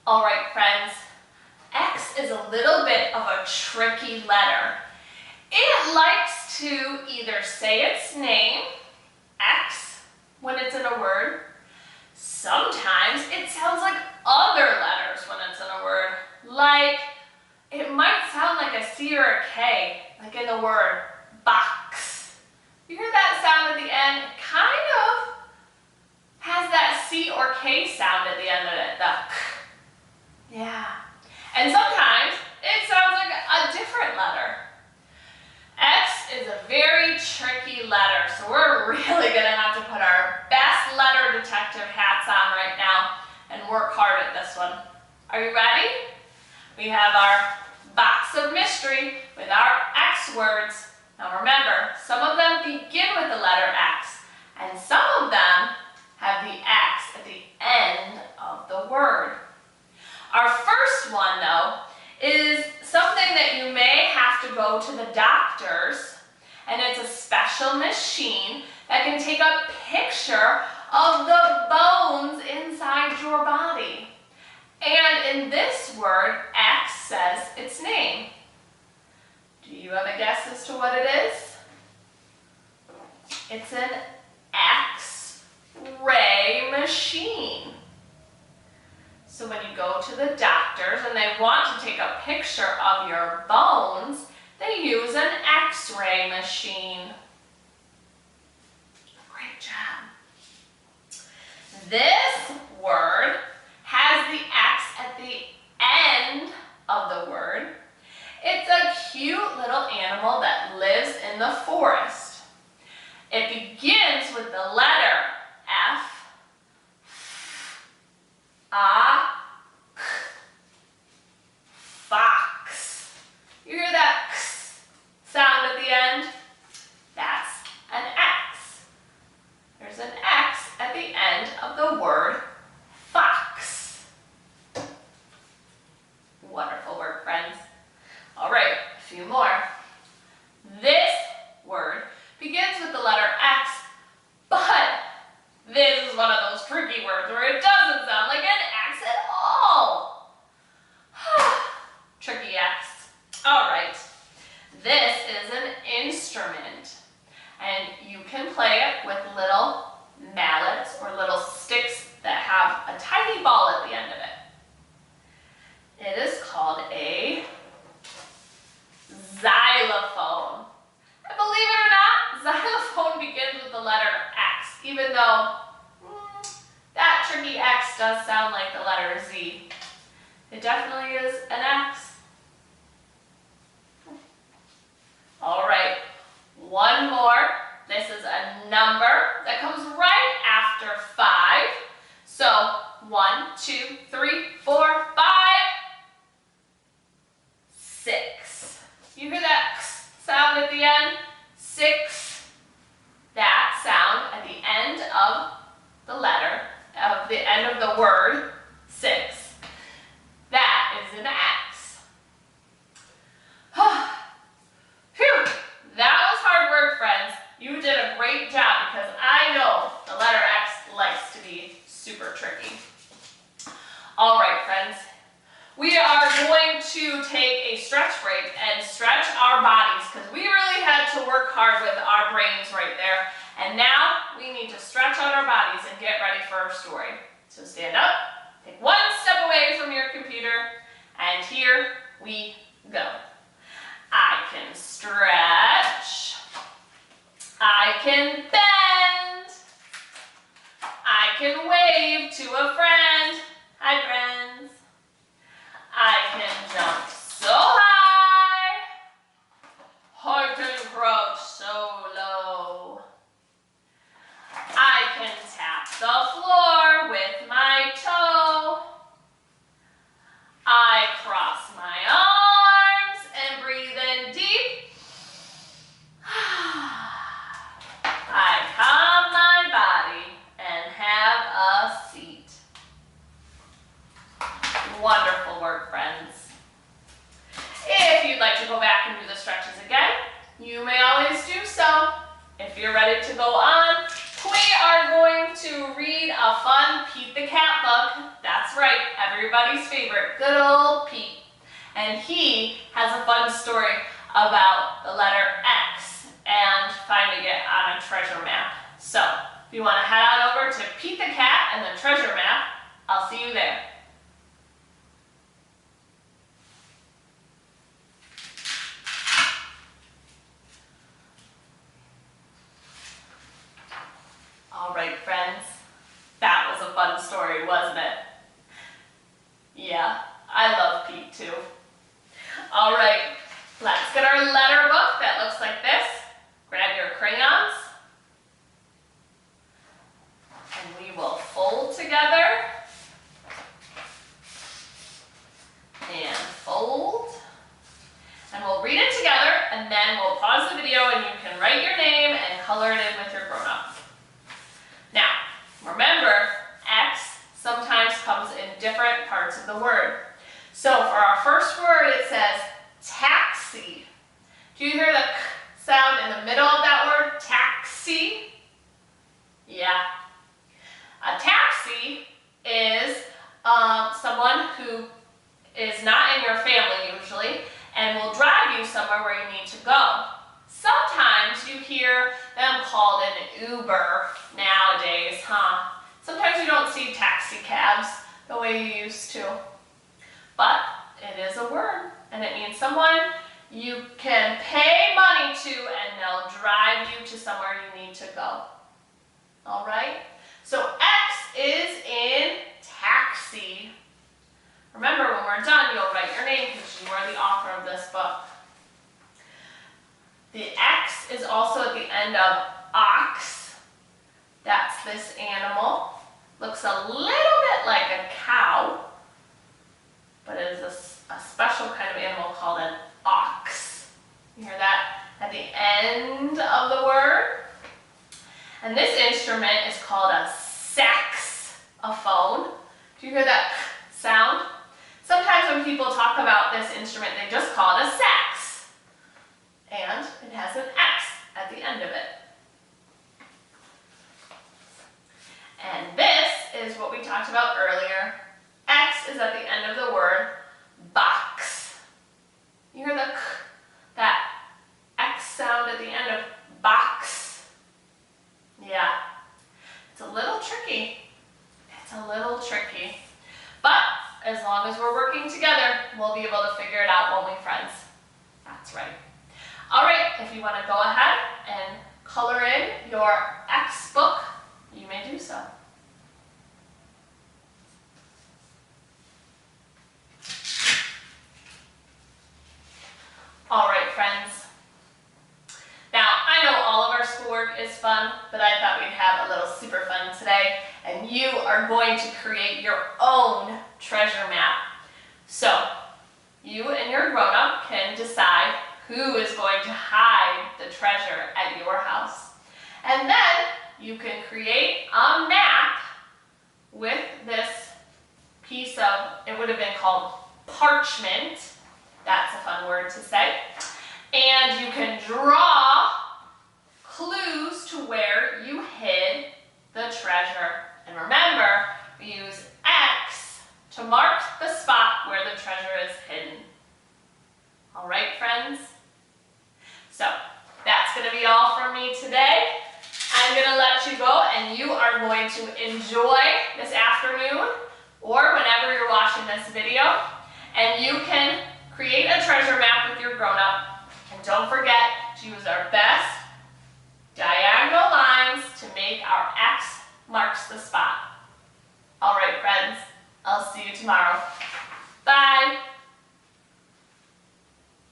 All right, friends, X is a little bit of a tricky letter. It likes to either say its name, X, when it's in a word. Sometimes it sounds like other letters when it's in a word. Like, it might sound like a C or a K, like in the word box. You hear that sound at the end? It kind of has that C or K sound at the end of it, the K. Yeah. And sometimes it sounds like a different letter. X is a very tricky letter, so we're really going to have to put our best letter detective hats on right now and work hard at this one. Are you ready? We have our box of mystery with our X words. Now remember, some of them begin with the letter X, and some of them have the X at the end of the word. Our first one, though, is something that you may have to go to the doctor's, and it's a special machine that can take a picture of the bones inside your body. And in this word, X says its name. Do you have a guess as to what it is? It's an X-ray machine. So when you go to the doctors and they want to take a picture of your bones, they use an X-ray machine. Great job. This word has the X at the end of the word. It's a cute little animal that lives in the forest. It begins with the letter F, fox. You hear that sound at the end? That's an X. There's an X at the end of the word fox. Wonderful work, friends. All right, a few more. This word begins with the letter X, but this is one of those tricky words where it doesn't sound like an X at all. Tricky X. All right. This is an instrument, and you can play it with little mallets or little sticks that have a tiny ball at the end of it. It is called a xylophone. And believe it or not, xylophone begins with the letter X, even though that tricky X does sound like the letter Z. It definitely is an X. All right, one more. This is a number that comes right after 5. So 1, 2, 3, 4, 5, 6. You hear that sound at the end? 6. That sound at the end of the letter, of the end of the word, 6. That is an X. Phew, that was hard work, friends. You did a great job because I know the letter X likes to be super tricky. All right, friends. We are going to take a stretch break and stretch our bodies because we really had to work hard with our brains right there. And now we need to stretch out our bodies and get ready for our story. So stand up, take one step away from your computer, and here we go. I can stretch. I can bend. I can wave to a friend. Hi, friends. I can jump so high. I can crouch so low. I can tap the floor with my toe. I cross my arms and breathe in deep. I calm my body and have a seat. Wonderful work, friends. If you'd like to go back and do the stretches again, you may always do so. If you're ready to go on, we are going to read a fun Pete the Cat book. That's right, everyone. everybody's favorite, good old Pete. And he has a fun story about the letter X and finding it on a treasure map. So, if you want to head on over to Pete the Cat and the treasure map, I'll see you there. All right, friends, that was a fun story, wasn't it? Yeah, I love Pete too. All right, let's get our letter book that looks like this. Grab your crayons, and we will fold together, and fold, and we'll read it together, and then we'll pause the video and you can write your name and color it in with your grown-up. Now, remember, X sometimes comes in different parts of the word. So for our first word, it says taxi. Do you hear the k sound in the middle of that word, taxi? Yeah. A taxi is someone who is not in your family usually and will drive you somewhere where you need to go. Sometimes you hear them called an Uber nowadays, huh? Sometimes you don't see taxi cabs the way you used to. But it is a word, and it means someone you can pay money to and they'll drive you to somewhere you need to go. All right? So X is in taxi. Remember, when we're done, you'll write your name because you are the author of this book. The X is also at the end of ox. That's this animal. Looks a little bit like a cow, but it is a special kind of animal called an ox. You hear that at the end of the word? And this instrument is called a saxophone. Do you hear that sound? Sometimes when people talk about this instrument, they just call it a sax. And it has an X at the end of it. And this is what we talked about earlier. X is at the end of the word box. You hear the k, that X sound at the end of box? Yeah, it's a little tricky. It's a little tricky. But as long as we're working together, we'll be able to figure it out, won't we, friends? That's right. All right, if you want to go ahead and color in your X book, you may do so. All right, friends. Now, I know all of our schoolwork is fun, but I thought we'd have a little super fun today, and you are going to create your own treasure map. So, you and your grown-up can decide who is going to hide the treasure at your house. And then you can create a map with this piece of, it would have been called parchment. That's a fun word to say. And you can draw clues to where you hid the treasure. And remember, we use X to mark the spot where the treasure is hidden. All right, friends? So, that's going to be all from me today. I'm going to let you go, and you are going to enjoy this afternoon or whenever you're watching this video. And you can create a treasure map with your grown-up. And don't forget to use our best diagonal